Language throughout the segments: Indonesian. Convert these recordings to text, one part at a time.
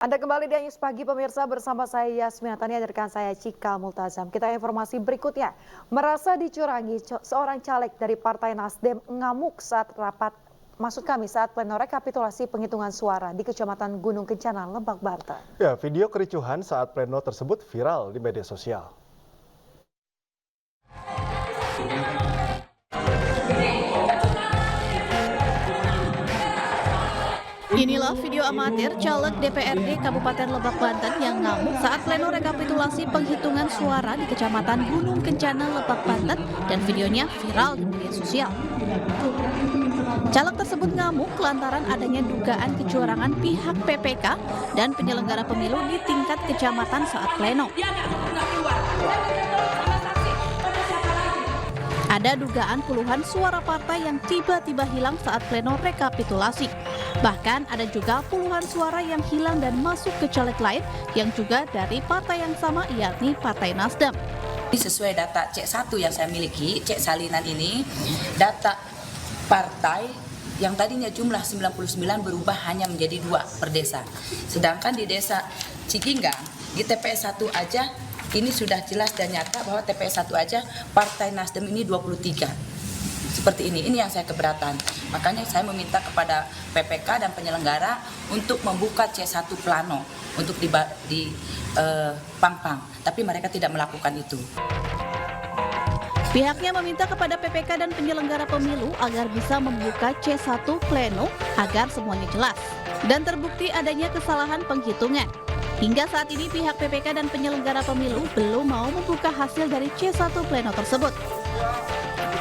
Anda kembali di News Pagi pemirsa bersama saya Yasmin Tani dan rekan saya Cika Multazam. Kita informasi berikutnya. Merasa dicurangi, seorang caleg dari Partai Nasdem ngamuk saat saat pleno rekapitulasi penghitungan suara di Kecamatan Gunung Kencana, Lebak, Banten. Ya, video kericuhan saat pleno tersebut viral di media sosial. Inilah video amatir caleg DPRD Kabupaten Lebak, Banten yang ngamuk saat pleno rekapitulasi penghitungan suara di Kecamatan Gunung Kencana, Lebak, Banten, dan videonya viral di media sosial. Caleg tersebut ngamuk lantaran adanya dugaan kecurangan pihak PPK dan penyelenggara pemilu di tingkat kecamatan saat pleno. Ada dugaan puluhan suara partai yang tiba-tiba hilang saat pleno rekapitulasi. Bahkan ada juga puluhan suara yang hilang dan masuk ke caleg lain yang juga dari partai yang sama, yakni Partai Nasdem. Sesuai data C1 yang saya miliki, cek salinan ini, data partai yang tadinya jumlah 99 berubah hanya menjadi 2 per desa. Sedangkan di desa Cikinggang, di TPS 1 aja, ini sudah jelas dan nyata bahwa TPS 1 aja Partai Nasdem ini 23. Seperti ini yang saya keberatan. Makanya saya meminta kepada PPK dan penyelenggara untuk membuka C1 plano untuk di Pangpang. Tapi mereka tidak melakukan itu. Pihaknya meminta kepada PPK dan penyelenggara pemilu agar bisa membuka C1 pleno agar semuanya jelas dan terbukti adanya kesalahan penghitungan. Hingga saat ini pihak PPK dan penyelenggara pemilu belum mau membuka hasil dari C1 pleno tersebut.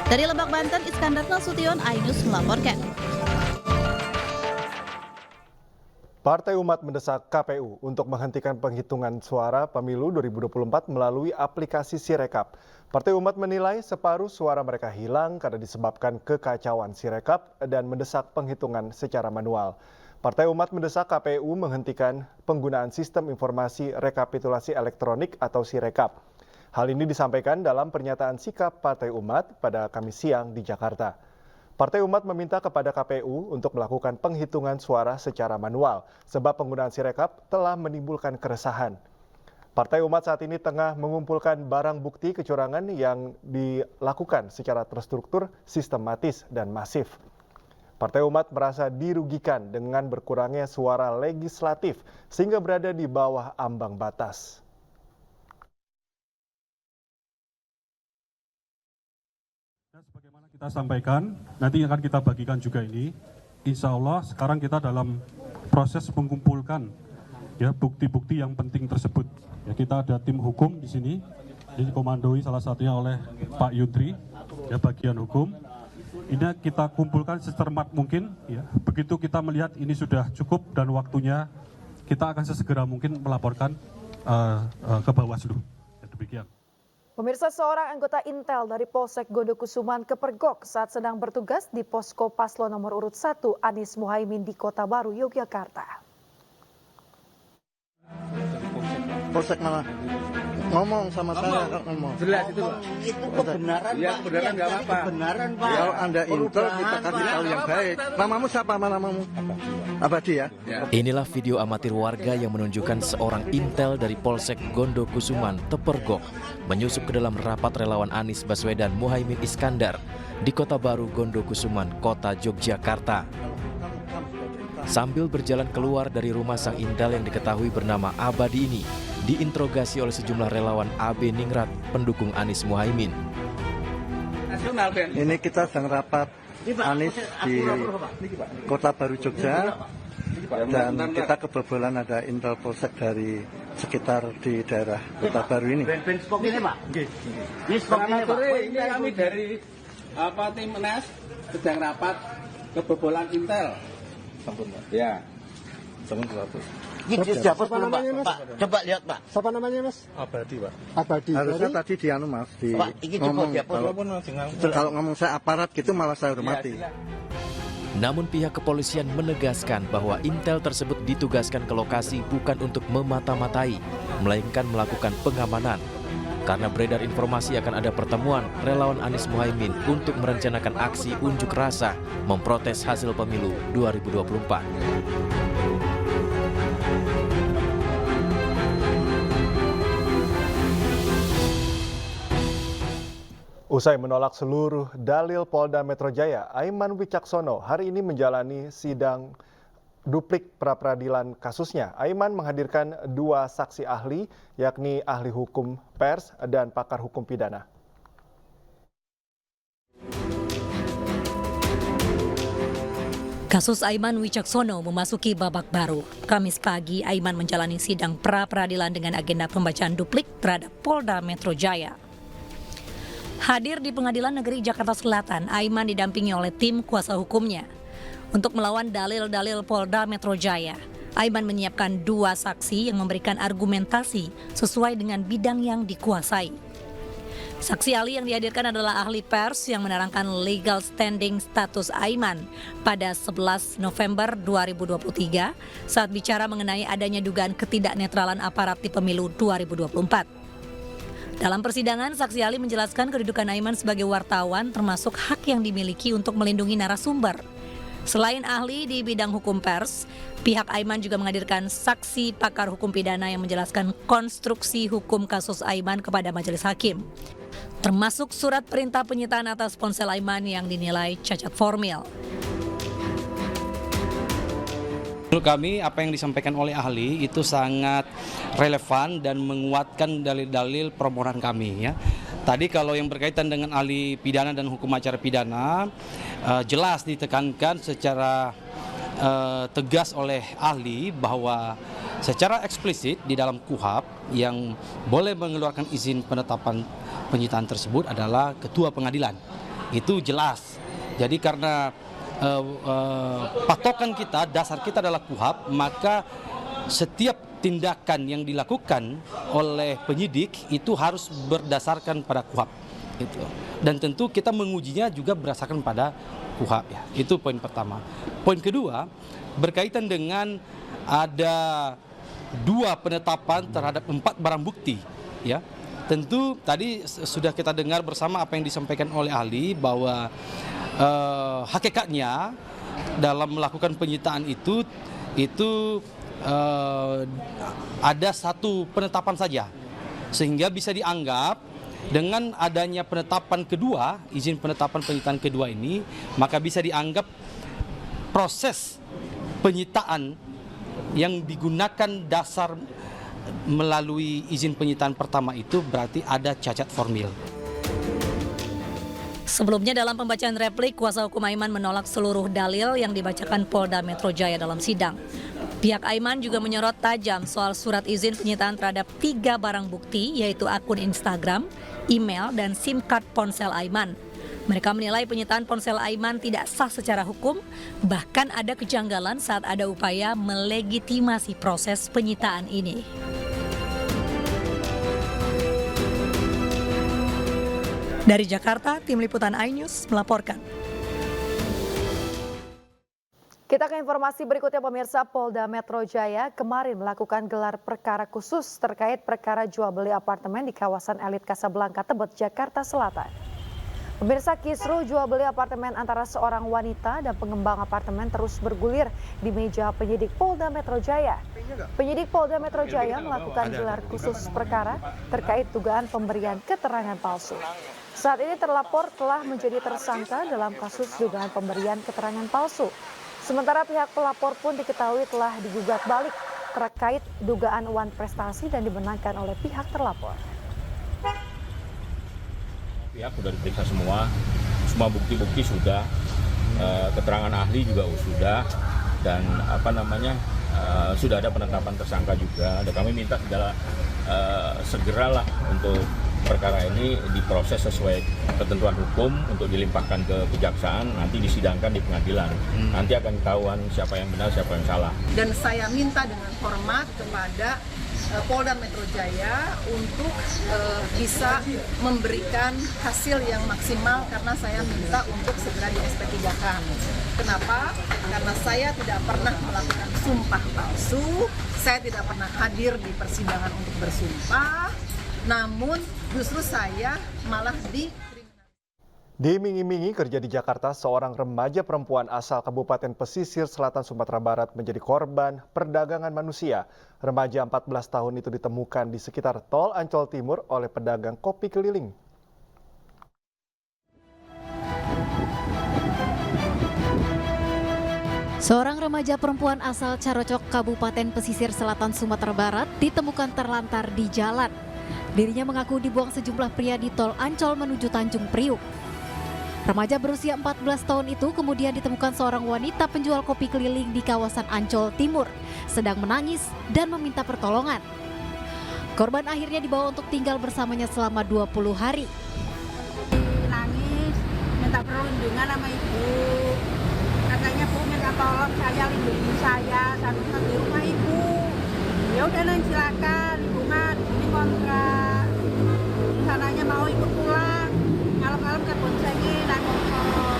Dari Lebak, Banten, Iskandar Nasution, iNews melaporkan. Partai Umat mendesak KPU untuk menghentikan penghitungan suara pemilu 2024 melalui aplikasi Sirekap. Partai Umat menilai separuh suara mereka hilang karena disebabkan kekacauan Sirekap dan mendesak penghitungan secara manual. Partai Umat mendesak KPU menghentikan penggunaan sistem informasi rekapitulasi elektronik atau Sirekap. Hal ini disampaikan dalam pernyataan sikap Partai Umat pada Kamis siang di Jakarta. Partai Umat meminta kepada KPU untuk melakukan penghitungan suara secara manual sebab penggunaan Sirekap telah menimbulkan keresahan. Partai Umat saat ini tengah mengumpulkan barang bukti kecurangan yang dilakukan secara terstruktur, sistematis, dan masif. Partai Umat merasa dirugikan dengan berkurangnya suara legislatif sehingga berada di bawah ambang batas. Sebagaimana kita sampaikan, nanti akan kita bagikan juga ini. Insya Allah sekarang kita dalam proses mengumpulkan ya bukti-bukti yang penting tersebut. Ya, kita ada tim hukum di sini, dikomandoi salah satunya oleh Pak Yudri, ya bagian hukum. Ini kita kumpulkan secermat mungkin. Ya. Begitu kita melihat ini sudah cukup dan waktunya, kita akan sesegera mungkin melaporkan ke Bawaslu. Ya, demikian. Pemirsa, seorang anggota Intel dari Polsek Gondokusuman kepergok saat sedang bertugas di posko Paslon nomor urut 1 Anies Muhaimin di Kota Baru, Yogyakarta. Polsek mana? Ngomong sama saya, ngomong. Jelas itu, Pak. Itu kebenaran, ya, Pak. kebenaran nggak apa-apa. Kebenaran, Pak. Kalau Anda Intel, kita kasih tahu yang baik. Namamu siapa? Namamu? Abadi ya? Inilah video amatir warga yang menunjukkan seorang Intel dari Polsek Gondokusuman, Tepergok, menyusup ke dalam rapat relawan Anies Baswedan Muhaimin Iskandar di Kota Baru Gondokusuman, Kota Yogyakarta. Sambil berjalan keluar dari rumah sang Intel yang diketahui bernama Abadi ini, diinterogasi oleh sejumlah relawan AB Ningrat pendukung Anies Muhaimin. Ini kita sedang rapat Anies di Kota Baru Jogja dan kita kebobolan ada Intel Polsek dari sekitar di daerah Kota Baru ini. Selamat sore, ini kami dari tim Nes sedang rapat kebobolan Intel. Ya. Siapa namanya, Mas? Pak, coba lihat, Pak. Siapa namanya, Mas? Abadi, Pak. Abadi. Harusnya tadi di Mas, di Pak, ini ngomong. Kalau ngomong saya aparat gitu malah saya hormati. Namun pihak kepolisian menegaskan bahwa Intel tersebut ditugaskan ke lokasi bukan untuk memata-matai, melainkan melakukan pengamanan. Karena beredar informasi akan ada pertemuan relawan Anies Muhaimin untuk merencanakan aksi unjuk rasa memprotes hasil pemilu 2024. Usai menolak seluruh dalil Polda Metro Jaya, Aiman Wicaksono hari ini menjalani sidang duplik pra-peradilan kasusnya. Aiman menghadirkan 2 saksi ahli, yakni ahli hukum pers dan pakar hukum pidana. Kasus Aiman Wicaksono memasuki babak baru. Kamis pagi, Aiman menjalani sidang pra-peradilan dengan agenda pembacaan duplik terhadap Polda Metro Jaya. Hadir di Pengadilan Negeri Jakarta Selatan, Aiman didampingi oleh tim kuasa hukumnya. Untuk melawan dalil-dalil Polda Metro Jaya, Aiman menyiapkan 2 saksi yang memberikan argumentasi sesuai dengan bidang yang dikuasai. Saksi ahli yang dihadirkan adalah ahli pers yang menerangkan legal standing status Aiman pada 11 November 2023 saat bicara mengenai adanya dugaan ketidaknetralan aparat di pemilu 2024. Dalam persidangan, saksi ahli menjelaskan kedudukan Aiman sebagai wartawan termasuk hak yang dimiliki untuk melindungi narasumber. Selain ahli di bidang hukum pers, pihak Aiman juga menghadirkan saksi pakar hukum pidana yang menjelaskan konstruksi hukum kasus Aiman kepada majelis hakim, termasuk surat perintah penyitaan atas ponsel Aiman yang dinilai cacat formil. Menurut kami, apa yang disampaikan oleh ahli itu sangat relevan dan menguatkan dalil-dalil permohonan kami. Ya. Tadi kalau yang berkaitan dengan ahli pidana dan hukum acara pidana, jelas ditekankan secara tegas oleh ahli bahwa secara eksplisit di dalam KUHP yang boleh mengeluarkan izin penetapan penyitaan tersebut adalah ketua pengadilan. Itu jelas. Jadi karena patokan kita, dasar kita adalah KUHP, maka setiap tindakan yang dilakukan oleh penyidik itu harus berdasarkan pada KUHP. Itu. Dan tentu kita mengujinya juga berdasarkan pada KUHP. Ya. Itu poin pertama. Poin kedua, berkaitan dengan ada 2 penetapan terhadap 4 barang bukti. Ya. Tentu tadi sudah kita dengar bersama apa yang disampaikan oleh ahli bahwa hakikatnya dalam melakukan penyitaan itu ada 1 penetapan saja, sehingga bisa dianggap dengan adanya penetapan kedua, izin penetapan penyitaan kedua ini, maka bisa dianggap proses penyitaan yang digunakan dasar melalui izin penyitaan pertama itu berarti ada cacat formil. Sebelumnya dalam pembacaan replik, kuasa hukum Aiman menolak seluruh dalil yang dibacakan Polda Metro Jaya dalam sidang. Pihak Aiman juga menyorot tajam soal surat izin penyitaan terhadap 3 barang bukti, yaitu akun Instagram, email, dan SIM card ponsel Aiman. Mereka menilai penyitaan ponsel Aiman tidak sah secara hukum, bahkan ada kejanggalan saat ada upaya melegitimasi proses penyitaan ini. Dari Jakarta, Tim Liputan iNews melaporkan. Kita ke informasi berikutnya pemirsa. Polda Metro Jaya kemarin melakukan gelar perkara khusus terkait perkara jual beli apartemen di kawasan elit Kasablanka, Tebet, Jakarta Selatan. Pemirsa, kisru jual beli apartemen antara seorang wanita dan pengembang apartemen terus bergulir di meja penyidik Polda Metro Jaya. Penyidik Polda Metro Jaya melakukan gelar khusus perkara terkait dugaan pemberian keterangan palsu. Saat ini terlapor telah menjadi tersangka dalam kasus dugaan pemberian keterangan palsu. Sementara pihak pelapor pun diketahui telah digugat balik terkait dugaan uang prestasi dan dimenangkan oleh pihak terlapor. Pihak sudah diperiksa semua bukti-bukti sudah, keterangan ahli juga sudah, dan sudah ada penetapan tersangka juga. Dan kami minta segeralah untuk perkara ini diproses sesuai ketentuan hukum untuk dilimpahkan ke kejaksaan, nanti disidangkan di pengadilan. Nanti akan ketahuan siapa yang benar, siapa yang salah. Dan saya minta dengan hormat kepada Polda Metro Jaya untuk bisa memberikan hasil yang maksimal, karena saya minta untuk segera di SP3-kan. Kenapa? Karena saya tidak pernah melakukan sumpah palsu, saya tidak pernah hadir di persidangan untuk bersumpah, namun justru saya malah Diiming-imingi kerja di Jakarta, seorang remaja perempuan asal Kabupaten Pesisir Selatan Sumatera Barat menjadi korban perdagangan manusia. Remaja 14 tahun itu ditemukan di sekitar Tol Ancol Timur oleh pedagang kopi keliling. Seorang remaja perempuan asal Carocok, Kabupaten Pesisir Selatan, Sumatera Barat ditemukan terlantar di jalan. Dirinya mengaku dibuang sejumlah pria di tol Ancol menuju Tanjung Priuk. Remaja berusia 14 tahun itu kemudian ditemukan seorang wanita penjual kopi keliling di kawasan Ancol Timur, sedang menangis dan meminta pertolongan. Korban akhirnya dibawa untuk tinggal bersamanya selama 20 hari. Nangis, minta perlindungan sama ibu. Katanya Bu minta tolong saya lindungi saya di rumah ibu. Ya udah nang silakan, ibu mah ini kontrak. Rencananya mau ikut pulang. Malam-malam ke boncengi naik motor.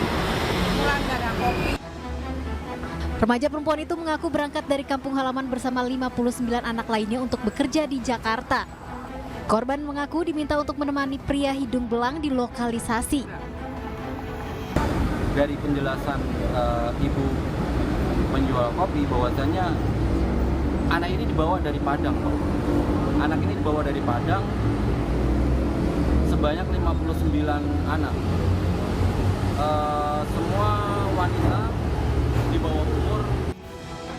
Pulang gak ada kopi. Remaja perempuan itu mengaku berangkat dari kampung halaman bersama 59 anak lainnya untuk bekerja di Jakarta. Korban mengaku diminta untuk menemani pria hidung belang di lokalisasi. Dari penjelasan ibu penjual kopi bahwasanya anak ini dibawa dari Padang, Pak. Anak ini dibawa dari Padang sebanyak 59 anak. Semua wanita di bawah umur.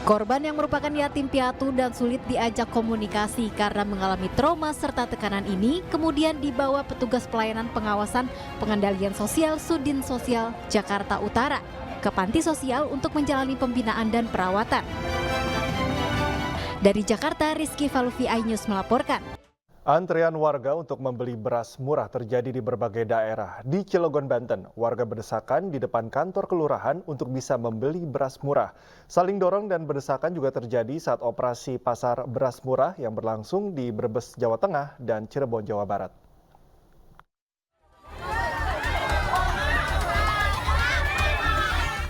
Korban yang merupakan yatim piatu dan sulit diajak komunikasi karena mengalami trauma serta tekanan ini kemudian dibawa petugas pelayanan pengawasan pengendalian sosial Sudin Sosial Jakarta Utara ke panti sosial untuk menjalani pembinaan dan perawatan. Dari Jakarta, Rizky Falufi, iNews melaporkan. Antrean warga untuk membeli beras murah terjadi di berbagai daerah. Di Cilegon, Banten, warga berdesakan di depan kantor kelurahan untuk bisa membeli beras murah. Saling dorong dan berdesakan juga terjadi saat operasi pasar beras murah yang berlangsung di Brebes, Jawa Tengah dan Cirebon, Jawa Barat.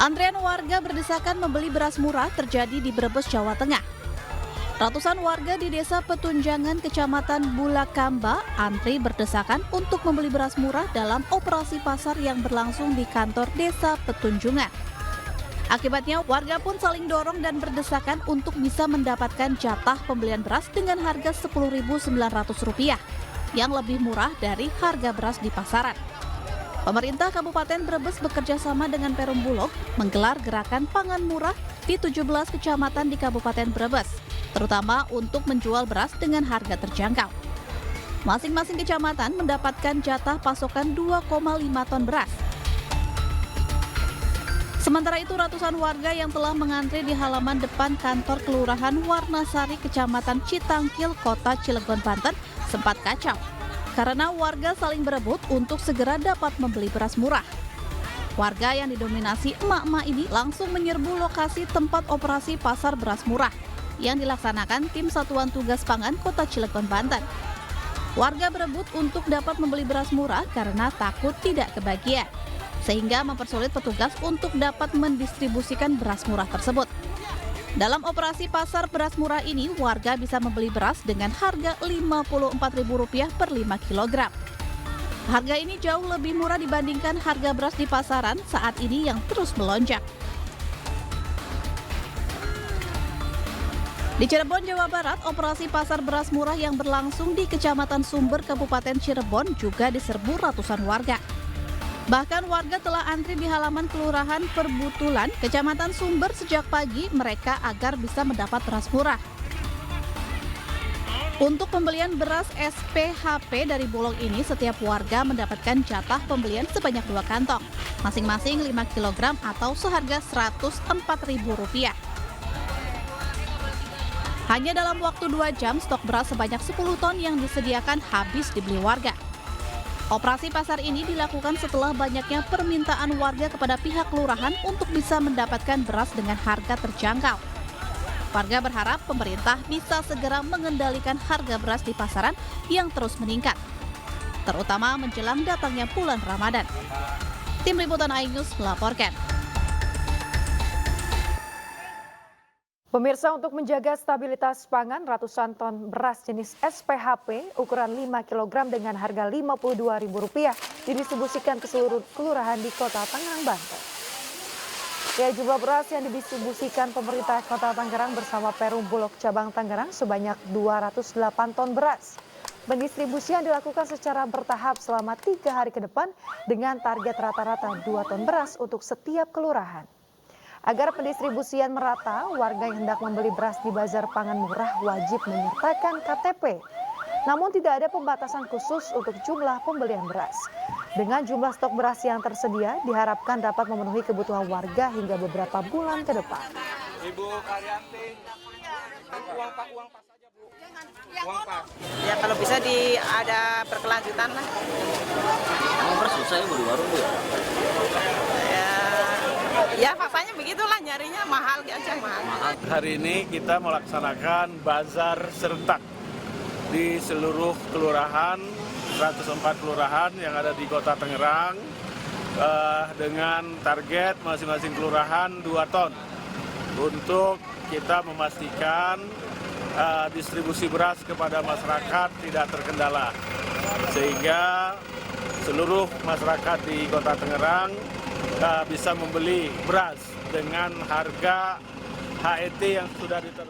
Antrean warga berdesakan membeli beras murah terjadi di Brebes, Jawa Tengah. Ratusan warga di Desa Petunjangan, Kecamatan Bulakamba, antri berdesakan untuk membeli beras murah dalam operasi pasar yang berlangsung di kantor Desa Petunjungan. Akibatnya, warga pun saling dorong dan berdesakan untuk bisa mendapatkan jatah pembelian beras dengan harga Rp10.900, yang lebih murah dari harga beras di pasaran. Pemerintah Kabupaten Brebes bekerja sama dengan Perum Bulog menggelar gerakan pangan murah di 17 kecamatan di Kabupaten Brebes, terutama untuk menjual beras dengan harga terjangkau. Masing-masing kecamatan mendapatkan jatah pasokan 2,5 ton beras. Sementara itu, ratusan warga yang telah mengantri di halaman depan kantor Kelurahan Warnasari, Kecamatan Citangkil, Kota Cilegon, Banten, sempat kacau karena warga saling berebut untuk segera dapat membeli beras murah. Warga yang didominasi emak-emak ini langsung menyerbu lokasi tempat operasi pasar beras murah yang dilaksanakan tim Satuan Tugas Pangan Kota Cilegon, Banten. Warga berebut untuk dapat membeli beras murah karena takut tidak kebagian, sehingga mempersulit petugas untuk dapat mendistribusikan beras murah tersebut. Dalam operasi pasar beras murah ini, warga bisa membeli beras dengan harga Rp54.000 per 5 kg. Harga ini jauh lebih murah dibandingkan harga beras di pasaran saat ini yang terus melonjak. Di Cirebon, Jawa Barat, operasi pasar beras murah yang berlangsung di Kecamatan Sumber, Kabupaten Cirebon juga diserbu ratusan warga. Bahkan warga telah antri di halaman Kelurahan Perbutulan, Kecamatan Sumber sejak pagi mereka agar bisa mendapat beras murah. Untuk pembelian beras SPHP dari Bulog ini, setiap warga mendapatkan jatah pembelian sebanyak 2 kantong, masing-masing 5 kg atau seharga Rp104.000. Hanya dalam waktu 2 jam, stok beras sebanyak 10 ton yang disediakan habis dibeli warga. Operasi pasar ini dilakukan setelah banyaknya permintaan warga kepada pihak kelurahan untuk bisa mendapatkan beras dengan harga terjangkau. Warga berharap pemerintah bisa segera mengendalikan harga beras di pasaran yang terus meningkat, terutama menjelang datangnya bulan Ramadan. Tim Liputan iNews melaporkan. Pemirsa, untuk menjaga stabilitas pangan, ratusan ton beras jenis SPHP ukuran 5 kg dengan harga Rp52.000 didistribusikan ke seluruh kelurahan di Kota Tangerang, Banten. Ya, jumlah beras yang didistribusikan pemerintah Kota Tangerang bersama Perum Bulog Cabang Tangerang sebanyak 208 ton beras. Pendistribusian dilakukan secara bertahap selama 3 hari ke depan dengan target rata-rata 2 ton beras untuk setiap kelurahan. Agar pendistribusian merata, warga yang hendak membeli beras di Bazar Pangan Murah wajib menyertakan KTP. Namun tidak ada pembatasan khusus untuk jumlah pembelian beras. Dengan jumlah stok beras yang tersedia, diharapkan dapat memenuhi kebutuhan warga hingga beberapa bulan ke depan. Ibu Karyanti, uang pas saja Bu. Uang pas. Ya kalau bisa ada berkelanjutan lah. Beras susah ya di warung Bu ya? Ya faktanya begitulah, nyarinya mahal aja mahal. Hari ini kita melaksanakan bazar serentak di seluruh kelurahan, 104 kelurahan yang ada di Kota Tangerang, dengan target masing-masing kelurahan 2 ton untuk kita memastikan distribusi beras kepada masyarakat tidak terkendala, sehingga seluruh masyarakat di Kota Tangerang bisa membeli beras dengan harga HET yang sudah ditetapkan.